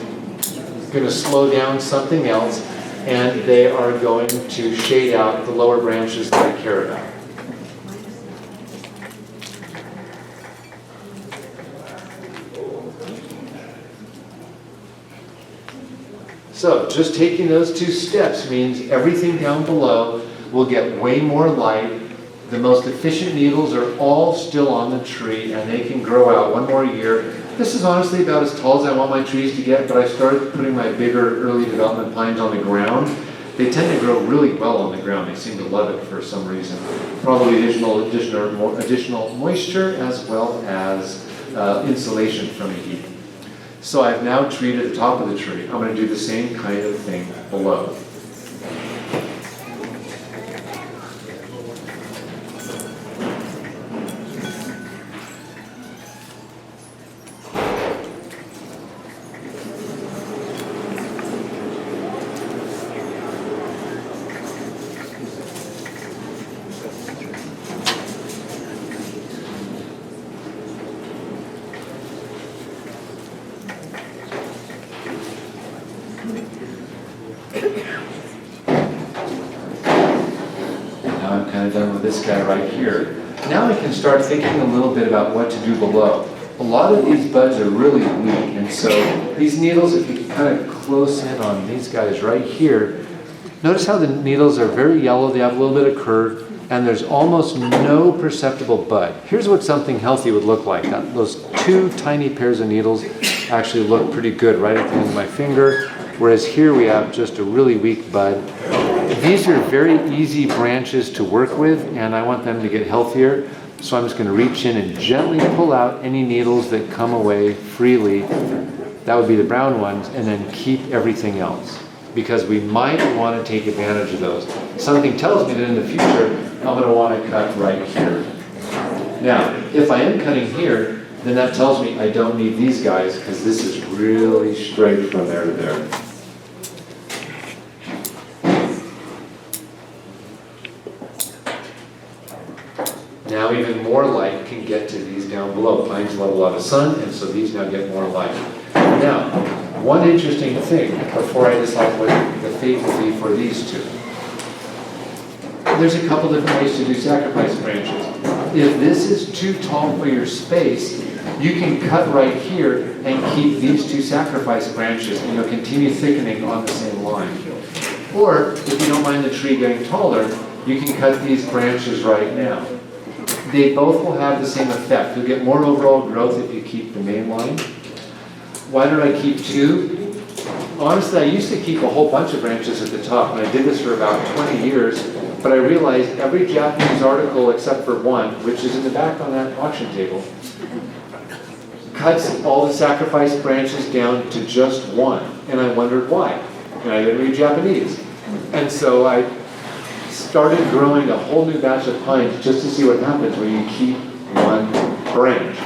going to slow down something else, and they are going to shade out the lower branches that I care about. So just taking those 2 steps means everything down below will get way more light. The most efficient needles are all still on the tree, and they can grow out one more year. This is honestly about as tall as I want my trees to get, but I started putting my bigger early development pines on the ground. They tend to grow really well on the ground. They seem to love it for some reason. Probably additional moisture as well as insulation from the heat. So I've now treated the top of the tree. I'm going to do the same kind of thing below. Done with this guy right here. Now I can start thinking a little bit about what to do below. A lot of these buds are really weak, and so these needles, if you can kind of close in on these guys right here, notice how the needles are very yellow, they have a little bit of curve, and there's almost no perceptible bud. Here's what something healthy would look like. Those 2 tiny pairs of needles actually look pretty good right at the end of my finger. whereas here we have just a really weak bud. These are very easy branches to work with, and I want them to get healthier. So I'm just going to reach in and gently pull out any needles that come away freely. That would be the brown ones, and then keep everything else, because we might want to take advantage of those. Something tells me that in the future, I'm going to want to cut right here. Now, if I am cutting here, then that tells me I don't need these guys, because this is really straight from there to there. Now even more light can get to these down below. Pines love a lot of sun, and so these now get more light. Now, one interesting thing before I decide what the fate will be for these two. There's a couple different ways to do sacrifice branches. If this is too tall for your space, you can cut right here and keep these two sacrifice branches, and you'll continue thickening on the same line. Or, if you don't mind the tree getting taller, you can cut these branches right now. They both will have the same effect. You'll get more overall growth if you keep the main line. Why did I keep two? Honestly, I used to keep a whole bunch of branches at the top, and I did this for about 20 years, but I realized every Japanese article except for one, which is in the back on that auction table, cuts all the sacrifice branches down to just one, and I wondered why. And I didn't read Japanese. And so I started growing a whole new batch of pines just to see what happens when you keep one branch.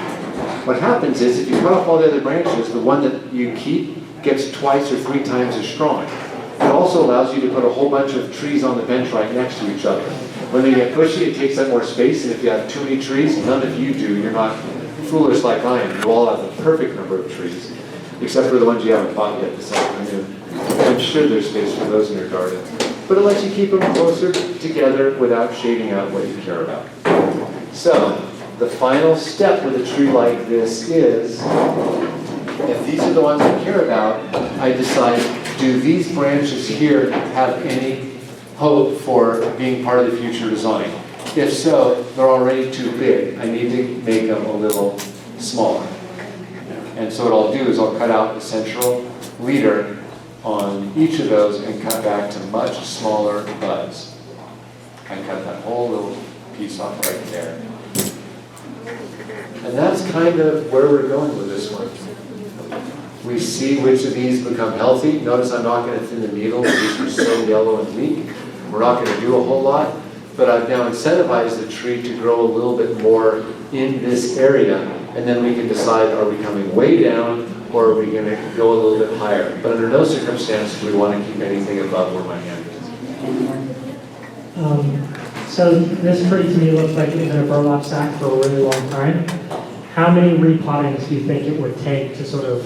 What happens is, if you cut off all the other branches, the one that you keep gets twice or 3 times as strong. It also allows you to put a whole bunch of trees on the bench right next to each other. When they get pushy, it takes up more space, and if you have too many trees, none of you do. You're not foolish like I am. You all have the perfect number of trees, except for the ones you haven't bought yet this afternoon. I'm sure there's space for those in your garden. But it lets you keep them closer together without shading out what you care about. So, the final step with a tree like this is, if these are the ones I care about, I decide, do these branches here have any hope for being part of the future design? If so, they're already too big. I need to make them a little smaller. And so what I'll do is I'll cut out the central leader on each of those and cut back to much smaller buds. I cut that whole little piece off right there. And that's kind of where we're going with this one. We see which of these become healthy. Notice I'm not going to thin the needle. These are so yellow and weak. We're not going to do a whole lot. But I've now incentivized the tree to grow a little bit more in this area. And then we can decide, are we coming way down, or are we going to go a little bit higher? But under no circumstance do we want to keep anything above where my hand is. So this tree to me looks like it was in a burlap sack for a really long time. How many repottings do you think it would take to sort of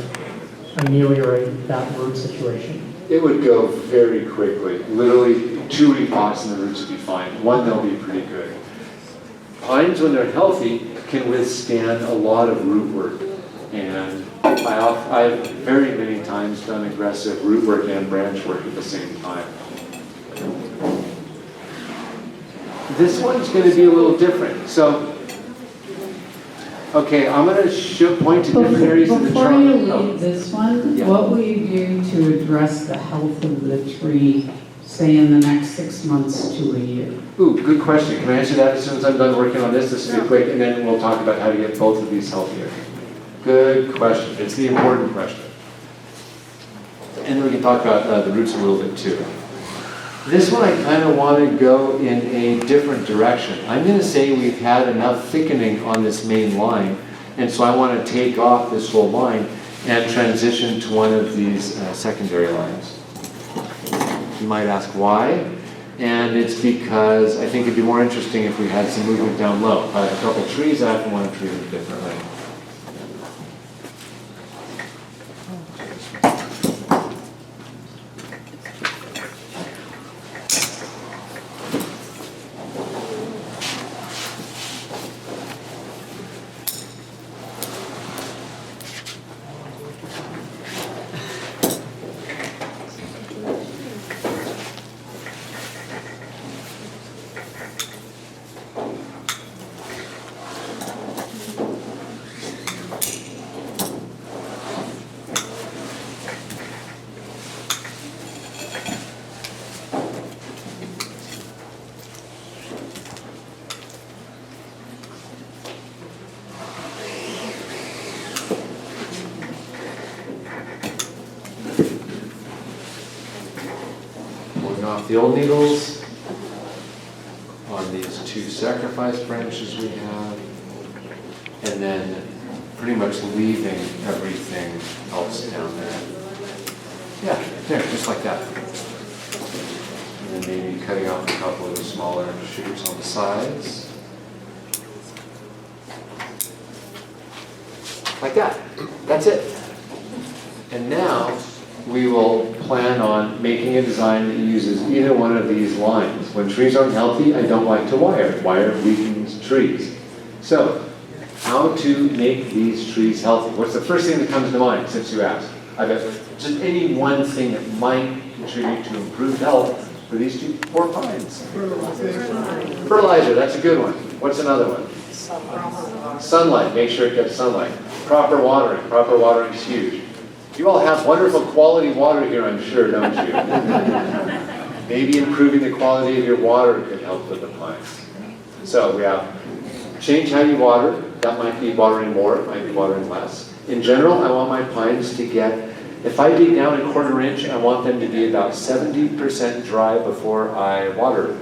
ameliorate that root situation? It would go very quickly. Literally 2 repots and the roots would be fine. 1, they'll be pretty good. Pines, when they're healthy, can withstand a lot of root work. And I've very many times done aggressive root work and branch work at the same time. This one's going to be a little different. So, okay, I'm going to point to different areas of the trunk. Before you leave this one, Yeah. what will you do to address the health of the tree, say in the next 6 months to a year? Ooh, good question. Can I answer that as soon as I'm done working on this? This will be quick, and then we'll talk about how to get both of these healthier. Good question. It's the important question. And then we can talk about the roots a little bit too. This one I kind of want to go in a different direction. I'm going to say we've had enough thickening on this main line, and so I want to take off this whole line and transition to one of these secondary lines. You might ask why, and it's because I think it'd be more interesting if we had some movement down low. If I have a couple trees, I often want to treat them differently. off the old needles on these two sacrifice branches we have, and then pretty much leaving everything else down there. Yeah, there, just like that. And then maybe cutting off a couple of the smaller shoots on the sides. Like that. That's it. And now we will plan on making a design that uses either one of these lines. When trees aren't healthy, I don't like to wire. Wire weakens trees. So, how to make these trees healthy? What's the first thing that comes to mind since you asked? I bet just any one thing that might contribute to improved health for these four pines. Fertilizer, that's a good one. What's another one? Sunlight, make sure it gets sunlight. Proper watering is huge. You all have wonderful quality water here, I'm sure, don't you? Maybe improving the quality of your water could help with the pines. So we have change how you water. That might be watering more, it might be watering less. In general, I want my pines to get, if I dig down a 1/4 inch, I want them to be about 70% dry before I water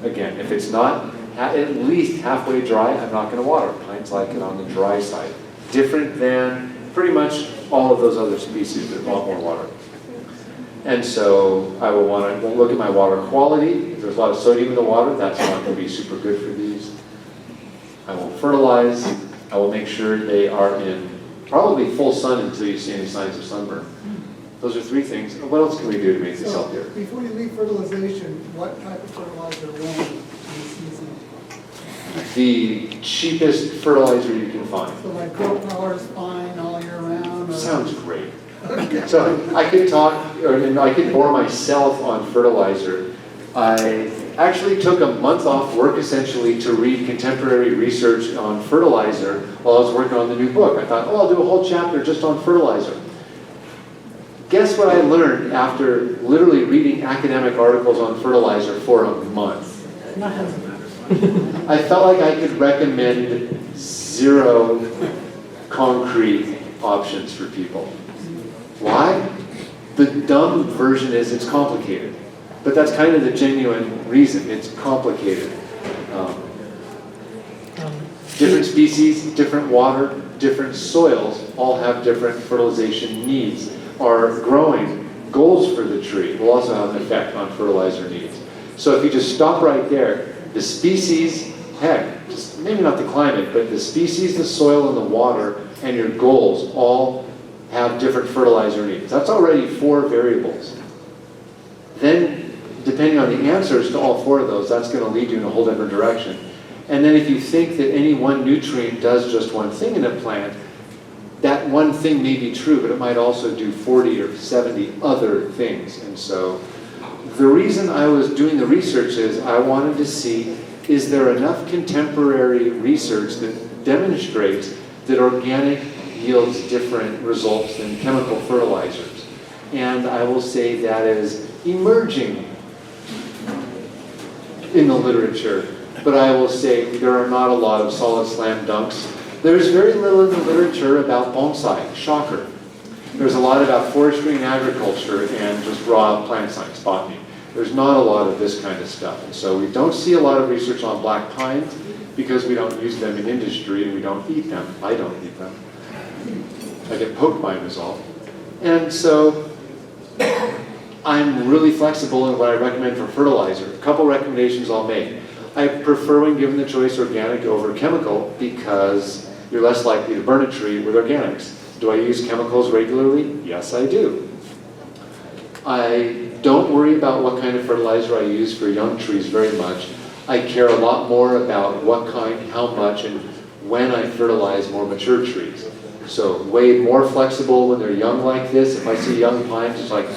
again. If it's not at least halfway dry, I'm not going to water. Pines like it on the dry side. Different than pretty much all of those other species that want more water. And so I will want to look at my water quality. If there's a lot of sodium in the water, that's not going to be super good for these. I will fertilize. I will make sure they are in probably full sun until you see any signs of sunburn. Those are 3 things. What else can we do to make this healthier? Before you leave fertilization, what type of fertilizer when in the season? The cheapest fertilizer you can find. So like Grow Power is fine all year round? Or? Sounds great. So I could talk, or I could bore myself on fertilizer. I actually took a month off work essentially to read contemporary research on fertilizer while I was working on the new book. I thought, oh, I'll do a whole chapter just on fertilizer. Guess what I learned after literally reading academic articles on fertilizer for a month? I felt like I could recommend 0 concrete options for people. Why? The dumb version is it's complicated. But that's kind of the genuine reason. It's complicated. Different species, different water, different soils all have different fertilization needs. Our growing goals for the tree will also have an effect on fertilizer needs. So if you just stop right there, the species, heck, just maybe not the climate, but the species, the soil, and the water, and your goals all have different fertilizer needs. That's already 4 variables. Then, depending on the answers to all 4 of those, that's going to lead you in a whole different direction. And then if you think that any one nutrient does just one thing in a plant, that one thing may be true, but it might also do 40 or 70 other things. And so the reason I was doing the research is I wanted to see, is there enough contemporary research that demonstrates that organic yields different results than chemical fertilizers? And I will say that is emerging in the literature, but I will say there are not a lot of solid slam dunks. There's very little in the literature about bonsai, shocker. There's a lot about forestry and agriculture and just raw plant science, botany. There's not a lot of this kind of stuff. And so we don't see a lot of research on black pines because we don't use them in industry and we don't eat them. I don't eat them. I get poked by them is all. And so I'm really flexible in what I recommend for fertilizer. A couple recommendations I'll make. I prefer, when given the choice, organic over chemical because you're less likely to burn a tree with organics. Do I use chemicals regularly? Yes, I do. I don't worry about what kind of fertilizer I use for young trees very much. I care a lot more about what kind, how much, and when I fertilize more mature trees. So way more flexible when they're young like this. If I see young pines, it's like,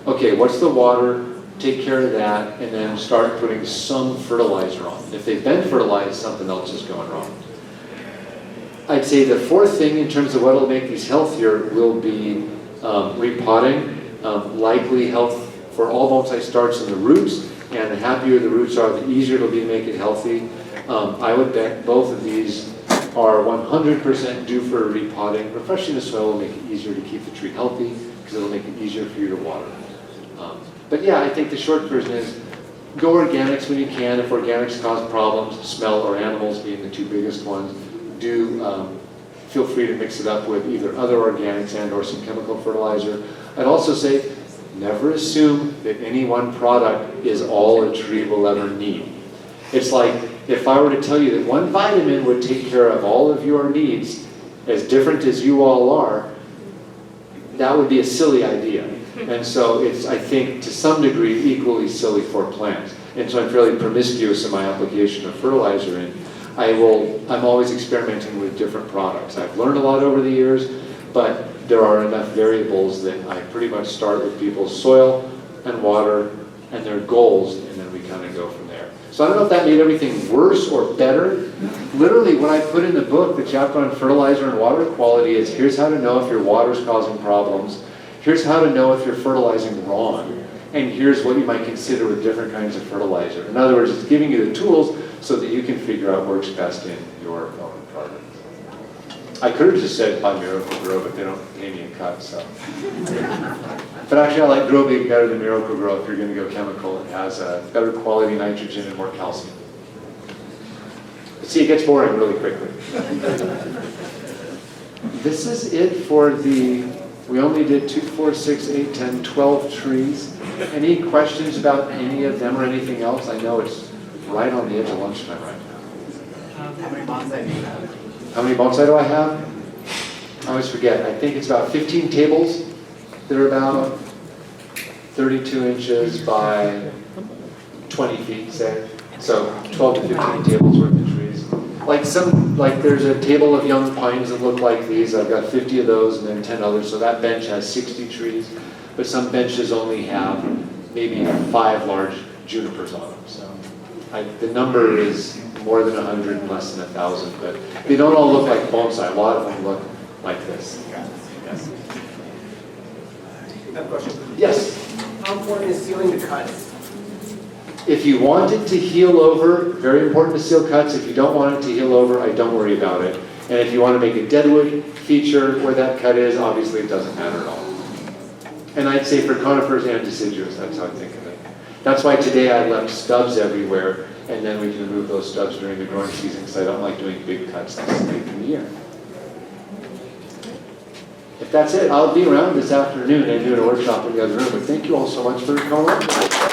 okay, what's the water? Take care of that, and then start putting some fertilizer on. If they've been fertilized, something else is going wrong. I'd say the 4th thing in terms of what will make these healthier will be repotting. Likely health for all bonsai starts in the roots, and the happier the roots are, the easier it'll be to make it healthy. I would bet both of these are 100% due for repotting. Refreshing the soil will make it easier to keep the tree healthy because it'll make it easier for you to water. But yeah, I think the short version is go organics when you can. If organics cause problems, smell or animals being the two biggest ones, feel free to mix it up with either other organics and or some chemical fertilizer. I'd also say never assume that any one product is all a tree will ever need. It's like if I were to tell you that one vitamin would take care of all of your needs, as different as you all are, that would be a silly idea. And so it's, I think, to some degree, equally silly for plants. And so I'm fairly promiscuous in my application of fertilizer, and I'm always experimenting with different products. I've learned a lot over the years, but there are enough variables that I pretty much start with people's soil and water and their goals, and then we kind of go from there. So I don't know if that made everything worse or better. Literally, what I put in the book, the chapter on fertilizer and water quality, is here's how to know if your water's causing problems, here's how to know if you're fertilizing wrong, and here's what you might consider with different kinds of fertilizer. In other words, it's giving you the tools so that you can figure out what works best in your own product. I could have just said buy Miracle-Gro, but they don't pay me a cut, so. But actually, I like Grow Big better than Miracle-Gro if you're going to go chemical. It has a better quality nitrogen and more calcium. But see, it gets boring really quickly. This is it for we only did 2, 4, 6, 8, 10, 12 trees. Any questions about any of them or anything else? I know it's right on the edge of lunchtime right now. How many bonsai do you have? How many bonsai do I have? I always forget. I think it's about 15 tables. They're about 32 inches by 20 feet, say. So 12 to 15 tables worth of trees. Like there's a table of young pines that look like these. I've got 50 of those and then 10 others. So that bench has 60 trees. But some benches only have maybe 5 large junipers on them. So the number is more than 100 and less than 1,000. But they don't all look like bonsai. A lot of them look like this. Yes. I have a question. Yes. How important is sealing the cuts? If you want it to heal over, very important to seal cuts. If you don't want it to heal over, I don't worry about it. And if you want to make a deadwood feature where that cut is, obviously it doesn't matter at all. And I'd say for conifers and deciduous, that's how I think of it. That's why today I left stubs everywhere, and then we can remove those stubs during the growing season because I don't like doing big cuts this late in the year. If that's it, I'll be around this afternoon and doing a workshop in the other room. But thank you all so much for coming.